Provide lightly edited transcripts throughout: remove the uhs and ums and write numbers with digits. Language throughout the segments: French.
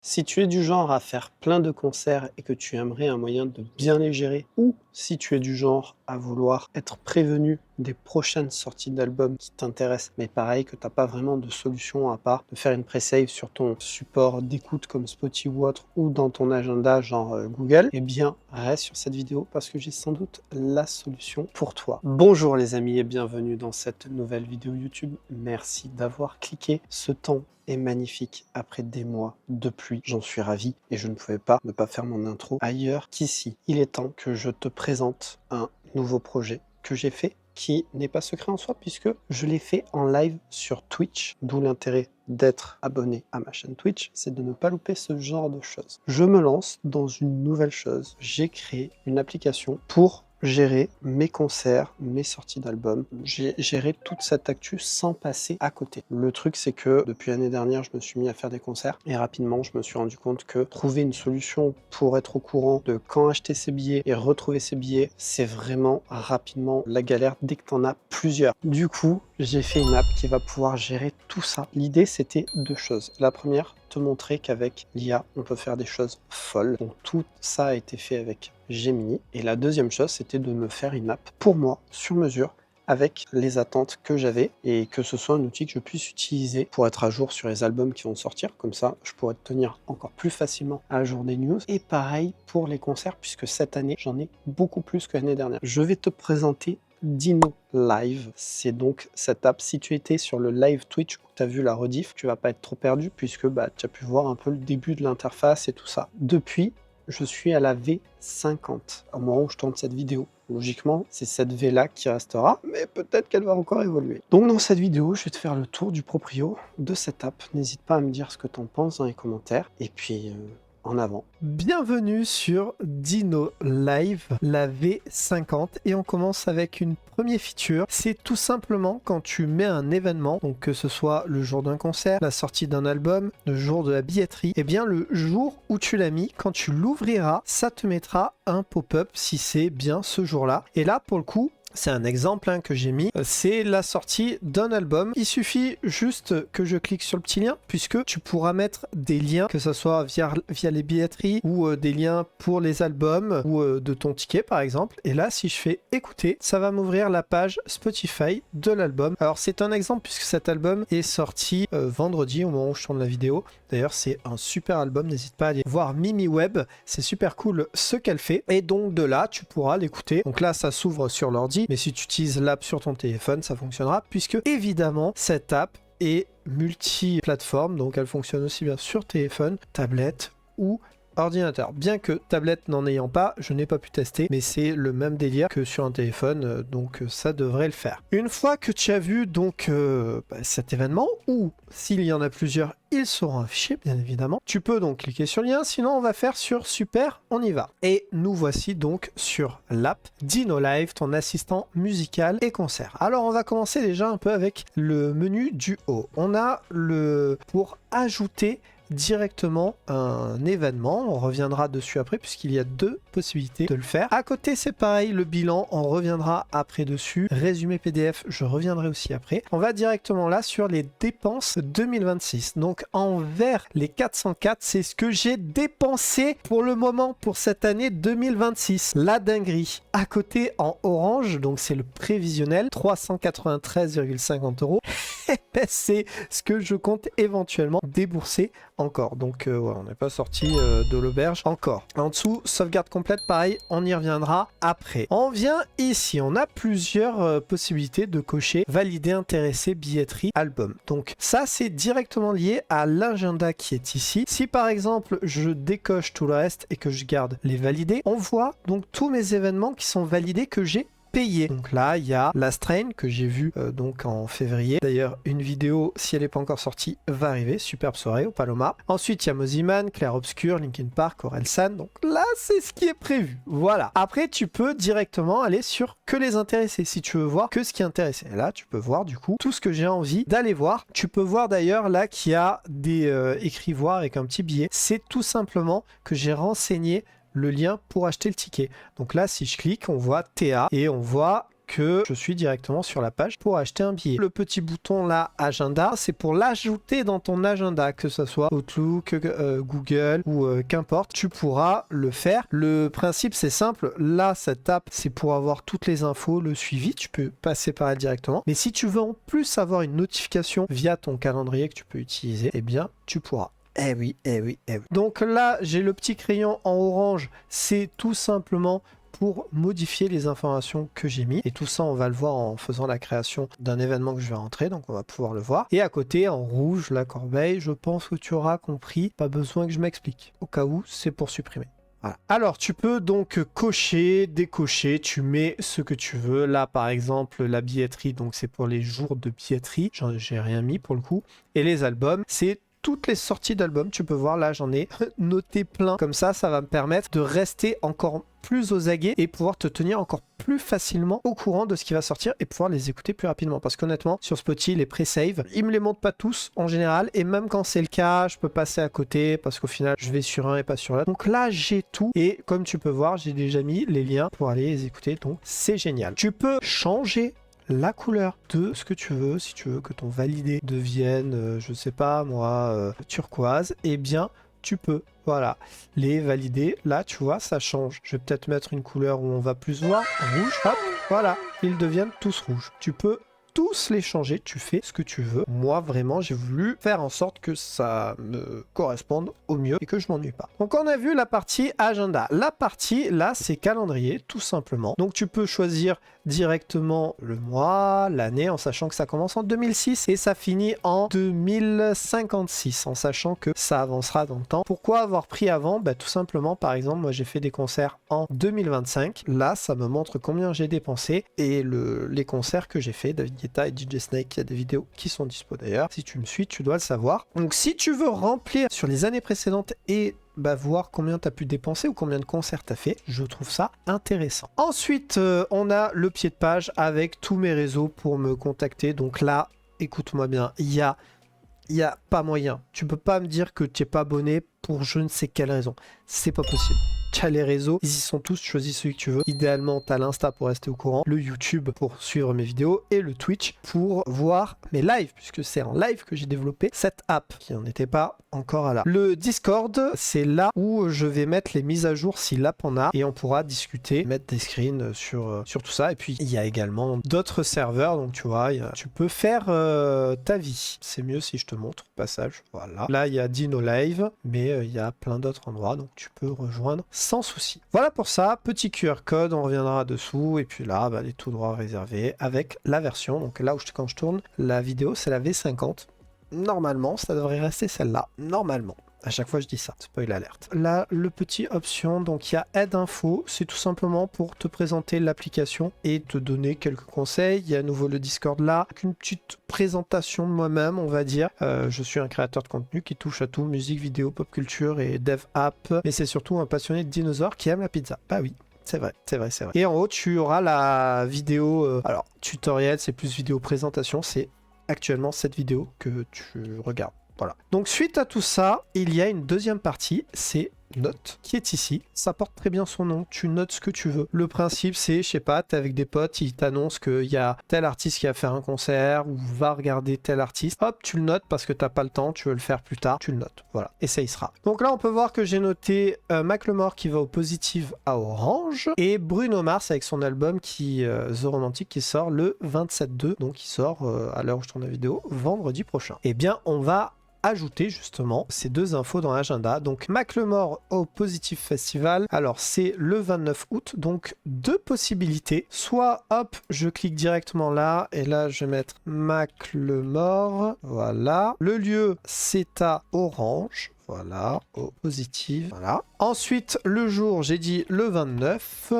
Si tu es du genre à faire plein de concerts et que tu aimerais un moyen de bien les gérer, ou si tu es du genre à vouloir être prévenu des prochaines sorties d'albums qui t'intéressent, mais pareil que t'as pas vraiment de solution à part de faire une pré-save sur ton support d'écoute comme Spotify ou autre, ou dans ton agenda genre Google, eh bien reste sur cette vidéo parce que j'ai sans doute la solution pour toi. Bonjour les amis et bienvenue dans cette nouvelle vidéo YouTube. Merci d'avoir cliqué. Ce temps est magnifique après des mois de pluie. J'en suis ravi et je ne pouvais pas ne pas faire mon intro ailleurs qu'ici. Il est temps que je te présente un nouveau projet que j'ai fait qui n'est pas secret en soi puisque je l'ai fait en live sur Twitch, d'où l'intérêt d'être abonné à ma chaîne Twitch, c'est de ne pas louper ce genre de choses. Je me lance dans une nouvelle chose. J'ai créé une application pour gérer mes concerts, mes sorties d'albums, j'ai géré toute cette actu sans passer à côté. Le truc c'est que depuis l'année dernière je me suis mis à faire des concerts et rapidement je me suis rendu compte que trouver une solution pour être au courant de quand acheter ses billets et retrouver ses billets, c'est vraiment rapidement la galère dès que t'en as plusieurs. Du coup, j'ai fait une app qui va pouvoir gérer tout ça. L'idée c'était deux choses. La première, te montrer qu'avec l'IA, on peut faire des choses folles. Donc tout ça a été fait avec Gemini. Et la deuxième chose, c'était de me faire une app pour moi, sur mesure, avec les attentes que j'avais et que ce soit un outil que je puisse utiliser pour être à jour sur les albums qui vont sortir. Comme ça, je pourrais te tenir encore plus facilement à jour des news. Et pareil pour les concerts, puisque cette année, j'en ai beaucoup plus que l'année dernière. Je vais te présenter Dino Live, c'est donc cette app. Si tu étais sur le live Twitch où tu as vu la rediff, tu vas pas être trop perdu puisque tu as pu voir un peu le début de l'interface et tout ça. Depuis, je suis à la V50 au moment où je tourne cette vidéo. Logiquement, c'est cette V là qui restera, mais peut-être qu'elle va encore évoluer. Donc dans cette vidéo, je vais te faire le tour du proprio de cette app. N'hésite pas à me dire ce que tu en penses dans les commentaires. Et puis, en avant. Bienvenue sur Dino Live, la V50, et on commence avec une première feature. C'est tout simplement quand tu mets un événement, donc que ce soit le jour d'un concert, la sortie d'un album, le jour de la billetterie, et bien le jour où tu l'as mis, quand tu l'ouvriras, ça te mettra un pop-up si c'est bien ce jour-là. Et là, pour le coup, c'est un exemple que j'ai mis, c'est la sortie d'un album. Il suffit juste que je clique sur le petit lien, puisque tu pourras mettre des liens, que ce soit via les billetteries ou des liens pour les albums ou de ton ticket par exemple. Et là, si je fais écouter, ça va m'ouvrir la page Spotify de l'album. Alors c'est un exemple puisque cet album est sorti vendredi au moment où je tourne la vidéo. D'ailleurs, c'est un super album, n'hésite pas à aller voir Mimi Web, c'est super cool ce qu'elle fait. Et donc de là, tu pourras l'écouter. Donc là, ça s'ouvre sur l'ordi, mais si tu utilises l'app sur ton téléphone, ça fonctionnera, puisque évidemment, cette app est multi-plateforme, donc elle fonctionne aussi bien sur téléphone, tablette ou ordinateur. Bien que tablette n'en ayant pas, je n'ai pas pu tester, mais c'est le même délire que sur un téléphone, donc ça devrait le faire. Une fois que tu as vu donc cet événement, ou s'il y en a plusieurs, ils seront affichés bien évidemment. Tu peux donc cliquer sur le lien, sinon on va faire sur super, on y va. Et nous voici donc sur l'app Dino Live, ton assistant musical et concert. Alors on va commencer déjà un peu avec le menu du haut. On a pour ajouter directement un événement, on reviendra dessus après puisqu'il y a deux possibilités de le faire. À côté c'est pareil, le bilan, on reviendra après dessus. Résumé PDF, je reviendrai aussi après. On va directement là sur les dépenses 2026. Donc en vert, les 404, c'est ce que j'ai dépensé pour le moment pour cette année 2026. La dinguerie. À côté en orange, donc c'est le prévisionnel, 393,50 €. C'est ce que je compte éventuellement débourser encore. Donc ouais, on n'est pas sorti de l'auberge encore. En dessous, sauvegarde complète, pareil, on y reviendra après. On vient ici, on a plusieurs possibilités de cocher valider, intéressé, billetterie, album. Donc ça, c'est directement lié à l'agenda qui est ici. Si par exemple, je décoche tout le reste et que je garde les validés, on voit donc tous mes événements qui sont validés que j'ai payé. Donc là, il y a la Strain que j'ai vu donc en février. D'ailleurs, une vidéo, si elle n'est pas encore sortie, va arriver. Superbe soirée au Paloma. Ensuite, il y a Moziman, Clair Obscur, Linkin Park, Orelsan. Donc là, c'est ce qui est prévu. Voilà. Après, tu peux directement aller sur que les intéressés si tu veux voir que ce qui est intéressé. Et là, tu peux voir du coup tout ce que j'ai envie d'aller voir. Tu peux voir d'ailleurs là qu'il y a des écrivoirs avec un petit billet. C'est tout simplement que j'ai renseigné le lien pour acheter le ticket. Donc là, si je clique, on voit TA et on voit que je suis directement sur la page pour acheter un billet. Le petit bouton là, agenda, c'est pour l'ajouter dans ton agenda, que ce soit Outlook, Google ou qu'importe, tu pourras le faire. Le principe c'est simple, là cette app c'est pour avoir toutes les infos, le suivi, tu peux passer par elle directement. Mais si tu veux en plus avoir une notification via ton calendrier que tu peux utiliser, eh bien tu pourras. Eh oui, eh oui, eh oui. Donc là, j'ai le petit crayon en orange, c'est tout simplement pour modifier les informations que j'ai mis. Et tout ça, on va le voir en faisant la création d'un événement que je vais rentrer, donc on va pouvoir le voir. Et à côté, en rouge, la corbeille, je pense que tu auras compris, pas besoin que je m'explique. Au cas où, c'est pour supprimer. Voilà. Alors, tu peux donc cocher, décocher, tu mets ce que tu veux. Là, par exemple, la billetterie, donc c'est pour les jours de billetterie. J'ai rien mis pour le coup. Et les albums, c'est toutes les sorties d'albums. Tu peux voir, là, j'en ai noté plein. Comme ça va me permettre de rester encore plus aux aguets et pouvoir te tenir encore plus facilement au courant de ce qui va sortir et pouvoir les écouter plus rapidement. Parce qu'honnêtement, sur Spotify, les pré-save, ils me les montrent pas tous en général. Et même quand c'est le cas, je peux passer à côté parce qu'au final, je vais sur un et pas sur l'autre. Donc là, j'ai tout. Et comme tu peux voir, j'ai déjà mis les liens pour aller les écouter. Donc c'est génial. Tu peux changer la couleur de ce que tu veux. Si tu veux que ton validé devienne, je sais pas moi, turquoise, eh bien tu peux. Voilà, les valider, là tu vois, ça change. Je vais peut-être mettre une couleur où on va plus voir, rouge, hop, voilà, ils deviennent tous rouges. Tu peux tous les changer, tu fais ce que tu veux. Moi, vraiment, j'ai voulu faire en sorte que ça me corresponde au mieux et que je m'ennuie pas. Donc, on a vu la partie agenda. La partie, là, c'est calendrier, tout simplement. Donc, tu peux choisir directement le mois, l'année, en sachant que ça commence en 2006 et ça finit en 2056, en sachant que ça avancera dans le temps. Pourquoi avoir pris avant? Tout simplement, par exemple, moi, j'ai fait des concerts en 2025. Là, ça me montre combien j'ai dépensé et les concerts que j'ai fait, David Guetta et DJ Snake, il y a des vidéos qui sont dispo d'ailleurs. Si tu me suis, tu dois le savoir. Donc si tu veux remplir sur les années précédentes et voir combien tu as pu dépenser ou combien de concerts tu as fait, je trouve ça intéressant. Ensuite, on a le pied de page avec tous mes réseaux pour me contacter. Donc là, écoute-moi bien, il y a pas moyen. Tu peux pas me dire que tu n'es pas abonné pour je ne sais quelle raison. C'est pas possible. Tu as les réseaux, ils y sont tous, tu choisis celui que tu veux. Idéalement, tu as l'Insta pour rester au courant, le YouTube pour suivre mes vidéos et le Twitch pour voir mes lives, puisque c'est en live que j'ai développé cette app qui n'en était pas encore là. Le Discord, c'est là où je vais mettre les mises à jour si l'app en a et on pourra discuter, mettre des screens sur tout ça. Et puis, il y a également d'autres serveurs, donc tu vois, tu peux faire ta vie. C'est mieux si je te montre au passage. Voilà. Là, il y a Dino Live, mais il y a plein d'autres endroits, donc tu peux rejoindre sans souci. Voilà pour ça, petit QR code, on reviendra dessous, et puis là, les tout droits réservés avec la version. Donc là où quand je tourne la vidéo, c'est la V50. Normalement, ça devrait rester celle-là. Normalement. À chaque fois, je dis ça. Spoil alerte. Là, le petit option, donc il y a aide info. C'est tout simplement pour te présenter l'application et te donner quelques conseils. Il y a à nouveau le Discord là. Avec une petite présentation de moi-même, on va dire. Je suis un créateur de contenu qui touche à tout. Musique, vidéo, pop culture et dev app. Mais c'est surtout un passionné de dinosaures qui aime la pizza. Bah oui. C'est vrai, c'est vrai, c'est vrai. Et en haut, tu auras la vidéo... alors, tutoriel, c'est plus vidéo présentation. C'est actuellement cette vidéo que tu regardes. Voilà. Donc suite à tout ça, il y a une deuxième partie, c'est note, qui est ici. Ça porte très bien son nom, tu notes ce que tu veux. Le principe c'est, je sais pas, t'es avec des potes, ils t'annoncent qu'il y a tel artiste qui va faire un concert, ou va regarder tel artiste. Hop, tu le notes parce que t'as pas le temps, tu veux le faire plus tard, tu le notes. Voilà, et ça y sera. Donc là on peut voir que j'ai noté Macklemore qui va au positif à orange, et Bruno Mars avec son album The Romantic qui sort le 27/2, donc il sort à l'heure où je tourne la vidéo, vendredi prochain. Eh bien on va ajouter justement ces deux infos dans l'agenda. Donc Macklemore au Positive Festival, alors c'est le 29 août, donc deux possibilités. Soit hop, je clique directement là, et là je vais mettre Macklemore, voilà. Le lieu c'est à Orange. Voilà, au positif, voilà. Ensuite, le jour, j'ai dit le 29,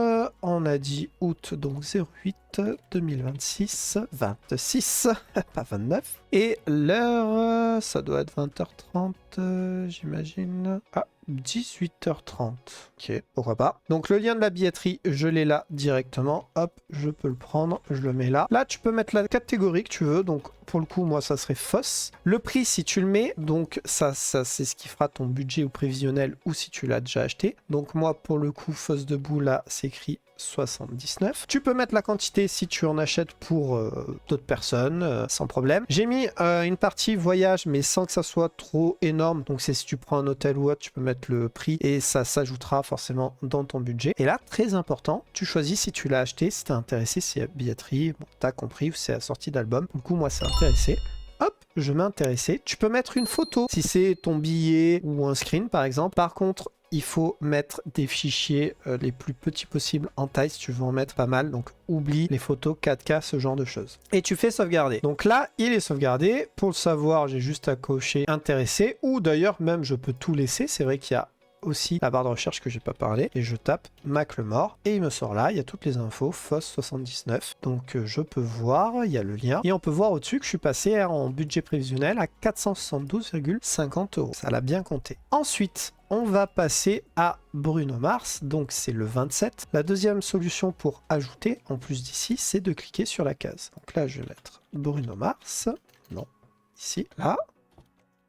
on a dit août, donc 08 2026, 26, pas 29. Et l'heure, ça doit être 20h30, j'imagine. Ah, 18h30. Ok, pourquoi pas. Donc le lien de la billetterie, je l'ai là directement. Hop, je peux le prendre, je le mets là. Là, tu peux mettre la catégorie que tu veux. Donc pour le coup, moi, ça serait FOSS. Le prix, si tu le mets, donc ça c'est ce qui fera ton budget ou prévisionnel ou si tu l'as déjà acheté. Donc moi, pour le coup, FOSS debout, là, c'est écrit 79. Tu peux mettre la quantité si tu en achètes pour d'autres personnes, sans problème. J'ai mis une partie voyage, mais sans que ça soit trop énorme. Donc c'est si tu prends un hôtel ou autre, tu peux mettre le prix et ça s'ajoutera forcément dans ton budget. Et là, très important, tu choisis si tu l'as acheté, si t'es intéressé, si y a billetterie, bon, t'as compris, ou c'est la sortie d'album. Du coup, moi, c'est intéressé. Hop, je mets intéressé. Tu peux mettre une photo si c'est ton billet ou un screen, par exemple. Par contre, il faut mettre des fichiers les plus petits possibles en taille si tu veux en mettre pas mal. Donc, oublie les photos 4K, ce genre de choses. Et tu fais sauvegarder. Donc là, il est sauvegardé. Pour le savoir, j'ai juste à cocher intéressé. Ou d'ailleurs, même, je peux tout laisser. C'est vrai qu'il y a aussi la barre de recherche que j'ai pas parlé et je tape Mac le mort et il me sort là, il y a toutes les infos, FOSS 79, donc je peux voir, il y a le lien et on peut voir au-dessus que je suis passé en budget prévisionnel à 472,50 €. Ça l'a bien compté. Ensuite, on va passer à Bruno Mars, donc c'est le 27. La deuxième solution pour ajouter, en plus d'ici, c'est de cliquer sur la case. Donc là, je vais mettre Bruno Mars, non, ici, là,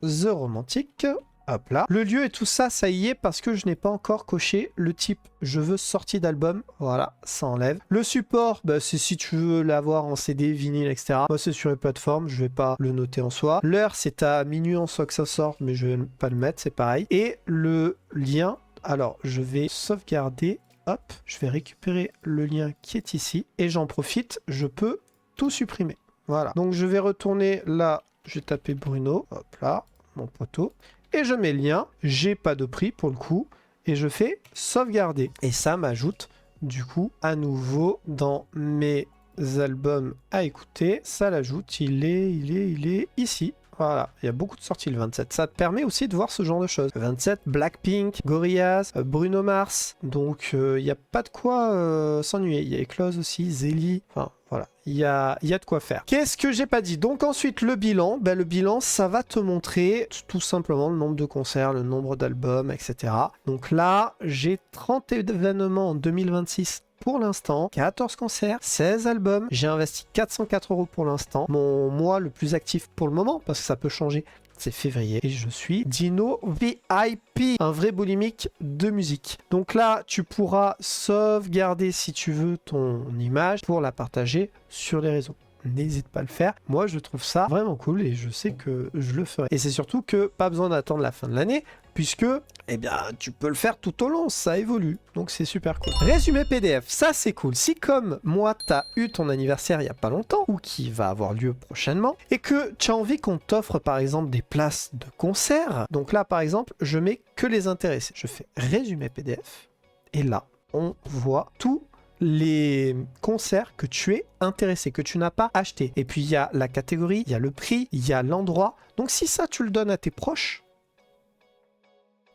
The Romantic. Hop là. Le lieu et tout ça, ça y est parce que je n'ai pas encore coché le type. Je veux sortie d'album. Voilà, ça enlève. Le support, bah, c'est si tu veux l'avoir en CD, vinyle, etc. Moi, c'est sur les plateformes. Je vais pas le noter en soi. L'heure, c'est à minuit en soi que ça sorte, mais je vais pas le mettre, c'est pareil. Et le lien, alors, je vais sauvegarder. Hop, je vais récupérer le lien qui est ici. Et j'en profite, je peux tout supprimer. Voilà. Donc, je vais retourner là. Je vais taper Bruno. Hop là, mon poteau. Et je mets le lien, j'ai pas de prix pour le coup, et je fais sauvegarder. Et ça m'ajoute du coup à nouveau dans mes albums à écouter. Ça l'ajoute, il est ici. Voilà, il y a beaucoup de sorties le 27. Ça te permet aussi de voir ce genre de choses. Le 27, Blackpink, Gorillaz, Bruno Mars. Donc il n'y a pas de quoi s'ennuyer. Il y a Eclose aussi, Zélie. Enfin voilà, il y a de quoi faire. Qu'est-ce que j'ai pas dit? Donc ensuite le bilan. Ben, le bilan, ça va te montrer tout simplement le nombre de concerts, le nombre d'albums, etc. Donc là, j'ai 30 événements en 2026. Pour l'instant, 14 concerts, 16 albums. J'ai investi 404 € pour l'instant. Mon mois le plus actif pour le moment, parce que ça peut changer, c'est février. Et je suis Dino VIP, un vrai boulimique de musique. Donc là, tu pourras sauvegarder si tu veux ton image pour la partager sur les réseaux. N'hésite pas à le faire. Moi, je trouve ça vraiment cool et je sais que je le ferai. Et c'est surtout que pas besoin d'attendre la fin de l'année puisque, eh bien, tu peux le faire tout au long, ça évolue. Donc, c'est super cool. Résumé PDF, ça, c'est cool. Si, comme moi, t'as eu ton anniversaire il n'y a pas longtemps ou qui va avoir lieu prochainement et que tu as envie qu'on t'offre, par exemple, des places de concert, donc là, par exemple, je mets que les intéressés. Je fais résumé PDF et là, on voit tout les concerts que tu es intéressé, que tu n'as pas acheté. Et puis il y a la catégorie, il y a le prix, il y a l'endroit. Donc si ça tu le donnes à tes proches,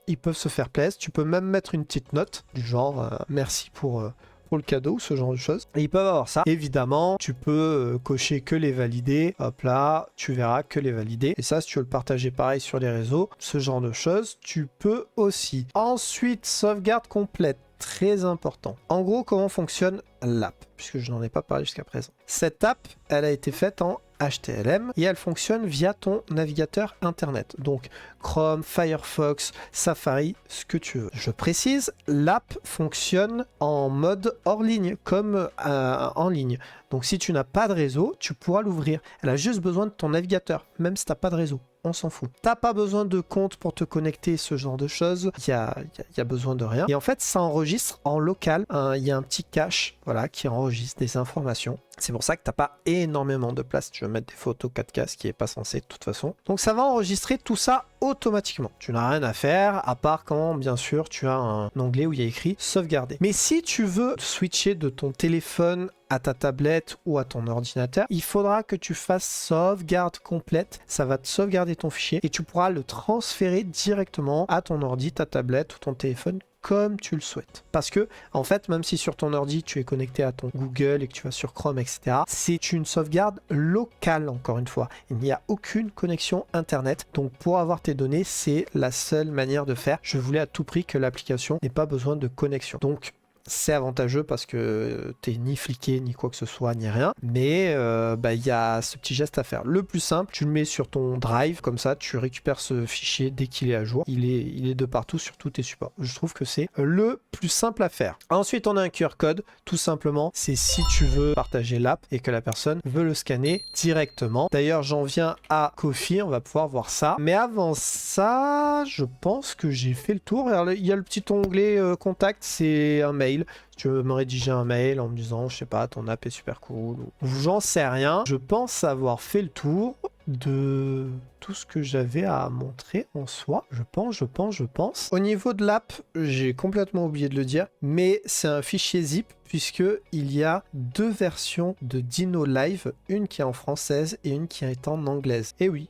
ils peuvent se faire plaisir. Tu peux même mettre une petite note du genre merci pour le cadeau ou ce genre de choses. Et ils peuvent avoir ça. Évidemment, tu peux cocher que les validés. Hop là, tu verras que les validés. Et ça, si tu veux le partager pareil sur les réseaux, ce genre de choses, tu peux aussi. Ensuite, sauvegarde complète. Très important. En gros, comment fonctionne l'app, puisque je n'en ai pas parlé jusqu'à présent. Cette app, elle a été faite en HTML et elle fonctionne via ton navigateur internet. Donc Chrome, Firefox, Safari, ce que tu veux. Je précise, l'app fonctionne en mode hors ligne, comme en ligne. Donc si tu n'as pas de réseau, tu pourras l'ouvrir. Elle a juste besoin de ton navigateur, même si tu n'as pas de réseau. On s'en fout. T'as pas besoin de compte pour te connecter, ce genre de choses. Il y a besoin de rien. Et en fait, ça enregistre en local. Il y a un petit cache, voilà, qui enregistre des informations. C'est pour ça que t'as pas énormément de place. Tu veux mettre des photos 4K, ce qui est pas censé de toute façon. Donc ça va enregistrer tout ça automatiquement. Tu n'as rien à faire, à part quand, bien sûr, tu as un onglet où il y a écrit sauvegarder. Mais si tu veux switcher de ton téléphone à ta tablette ou à ton ordinateur, il faudra que tu fasses sauvegarde complète. Ça va te sauvegarder ton fichier et tu pourras le transférer directement à ton ordi, ta tablette ou ton téléphone comme tu le souhaites. Parce que, en fait, même si sur ton ordi, tu es connecté à ton Google et que tu vas sur Chrome, etc., c'est une sauvegarde locale, encore une fois. Il n'y a aucune connexion Internet. Donc, pour avoir tes données, c'est la seule manière de faire. Je voulais à tout prix que l'application n'ait pas besoin de connexion. Donc, c'est avantageux parce que t'es ni fliqué, ni quoi que ce soit, ni rien. Mais il y a ce petit geste à faire. Le plus simple, tu le mets sur ton Drive, comme ça, tu récupères ce fichier dès qu'il est à jour. Il est de partout sur tous tes supports. Je trouve que c'est le plus simple à faire. Ensuite, on a un QR code, tout simplement. C'est si tu veux partager l'app et que la personne veut le scanner directement. D'ailleurs, j'en viens à Ko-fi, on va pouvoir voir ça. Mais avant ça, je pense que j'ai fait le tour. Alors, il y a le petit onglet contact, c'est un mail. Si tu veux me rédiger un mail en me disant, je sais pas, ton app est super cool, ou j'en sais rien. Je pense avoir fait le tour de tout ce que j'avais à montrer en soi. Je pense. Au niveau de l'app, j'ai complètement oublié de le dire, mais c'est un fichier zip puisque il y a 2 versions de Dino Live, une qui est en française et une qui est en anglaise. Et oui,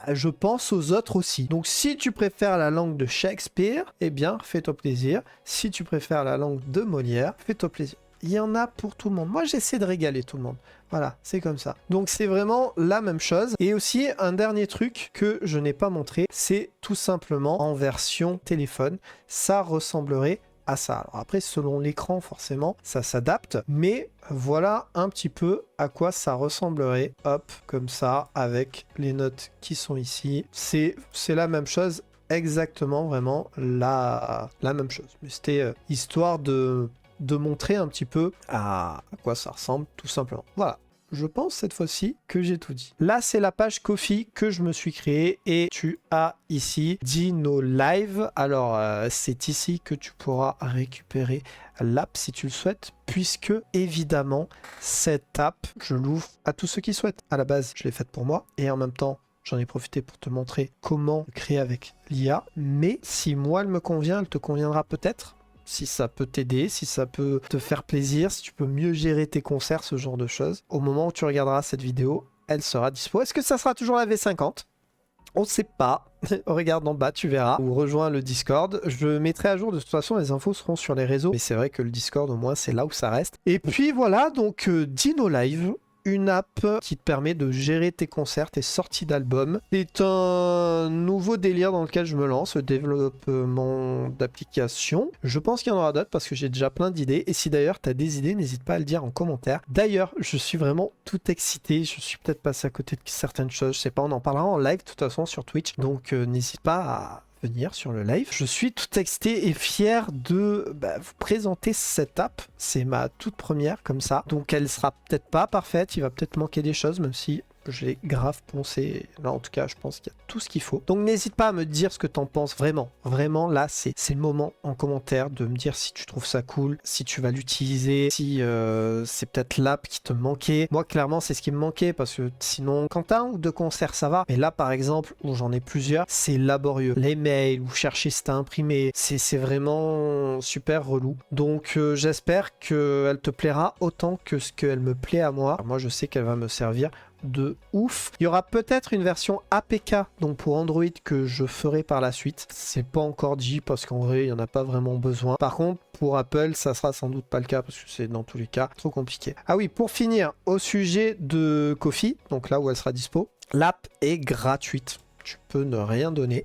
je pense aux autres aussi. Donc si tu préfères la langue de Shakespeare, eh bien fais-toi plaisir. Si tu préfères la langue de Molière, fais-toi plaisir. Il y en a pour tout le monde. Moi j'essaie de régaler tout le monde. Voilà, c'est comme ça. Donc c'est vraiment la même chose. Et aussi un dernier truc que je n'ai pas montré, c'est tout simplement en version téléphone. Ça ressemblerait à ça. Alors après, selon l'écran, forcément, ça s'adapte. Mais voilà un petit peu à quoi ça ressemblerait. Hop, comme ça, avec les notes qui sont ici. C'est la même chose, exactement, vraiment la même chose. Mais c'était histoire de montrer un petit peu à quoi ça ressemble, tout simplement. Voilà. Je pense cette fois-ci que j'ai tout dit. Là, c'est la page Ko-fi que je me suis créée et tu as ici Dino Live. Alors, c'est ici que tu pourras récupérer l'app si tu le souhaites, puisque évidemment, cette app, je l'ouvre à tous ceux qui souhaitent. À la base, je l'ai faite pour moi et en même temps, j'en ai profité pour te montrer comment créer avec l'IA. Mais si moi, elle me convient, elle te conviendra peut-être. Si ça peut t'aider, si ça peut te faire plaisir, si tu peux mieux gérer tes concerts, ce genre de choses. Au moment où tu regarderas cette vidéo, elle sera dispo. Est-ce que ça sera toujours la V50 ? On ne sait pas. Regarde en bas, tu verras. Ou rejoins le Discord. Je mettrai à jour, de toute façon, les infos seront sur les réseaux. Mais c'est vrai que le Discord, au moins, c'est là où ça reste. Et puis voilà, donc Dino Live. Une app qui te permet de gérer tes concerts, tes sorties d'albums. C'est un nouveau délire dans lequel je me lance, le développement d'applications. Je pense qu'il y en aura d'autres parce que j'ai déjà plein d'idées. Et si d'ailleurs tu as des idées, n'hésite pas à le dire en commentaire. D'ailleurs, je suis vraiment tout excité. Je suis peut-être passé à côté de certaines choses. Je sais pas, on en parlera en live de toute façon sur Twitch. Donc n'hésite pas à venir sur le live. Je suis tout excité et fier de vous présenter cette app. C'est ma toute première comme ça. Donc elle sera peut-être pas parfaite. Il va peut-être manquer des choses, même si je l'ai grave poncé. Là, en tout cas, je pense qu'il y a tout ce qu'il faut. Donc, n'hésite pas à me dire ce que t'en penses vraiment. Vraiment, là, c'est le moment en commentaire de me dire si tu trouves ça cool, si tu vas l'utiliser, si c'est peut-être l'app qui te manquait. Moi, clairement, c'est ce qui me manquait parce que sinon, quand t'as un ou deux concerts, ça va. Mais là, par exemple, où j'en ai plusieurs, c'est laborieux. Les mails ou chercher si t'as imprimé, c'est vraiment super relou. Donc, j'espère qu'elle te plaira autant que ce qu'elle me plaît à moi. Alors, moi, je sais qu'elle va me servir de ouf. Il y aura peut-être une version APK donc pour Android que je ferai par la suite. C'est pas encore dit parce qu'en vrai il n'y en a pas vraiment besoin. Par contre pour Apple ça sera sans doute pas le cas parce que c'est dans tous les cas trop compliqué. Ah oui, pour finir au sujet de Ko-fi, donc là où elle sera dispo, l'app est gratuite. Tu peux ne rien donner,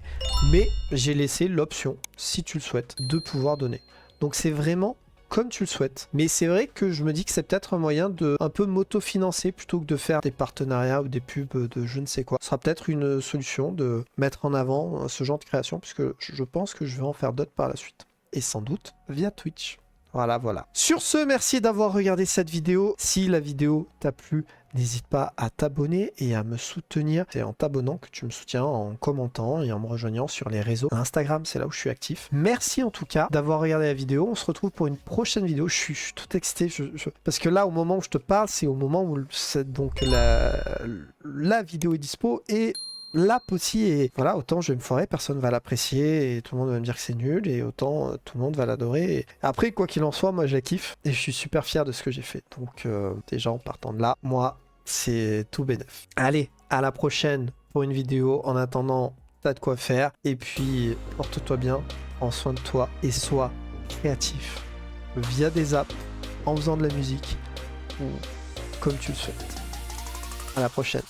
mais j'ai laissé l'option, si tu le souhaites, de pouvoir donner. Donc c'est vraiment comme tu le souhaites. Mais c'est vrai que je me dis que c'est peut-être un moyen de un peu m'auto-financer plutôt que de faire des partenariats ou des pubs de je ne sais quoi. Ce sera peut-être une solution de mettre en avant ce genre de création puisque je pense que je vais en faire d'autres par la suite. Et sans doute via Twitch. Voilà, voilà. Sur ce, merci d'avoir regardé cette vidéo. Si la vidéo t'a plu, n'hésite pas à t'abonner et à me soutenir. C'est en t'abonnant que tu me soutiens, en commentant et en me rejoignant sur les réseaux. Instagram, c'est là où je suis actif. Merci en tout cas d'avoir regardé la vidéo. On se retrouve pour une prochaine vidéo. Je suis tout excité. Parce que là, au moment où je te parle, c'est au moment où donc la vidéo est dispo et l'app aussi, et voilà, autant je vais me foirer, personne va l'apprécier et tout le monde va me dire que c'est nul et autant tout le monde va l'adorer. Et après, quoi qu'il en soit, moi je la kiffe et je suis super fier de ce que j'ai fait. Donc déjà en partant de là, moi c'est tout bénef. Allez, à la prochaine pour une vidéo. En attendant, t'as de quoi faire et puis porte-toi bien, prends soin de toi et sois créatif via des apps, en faisant de la musique ou comme tu le souhaites. À la prochaine.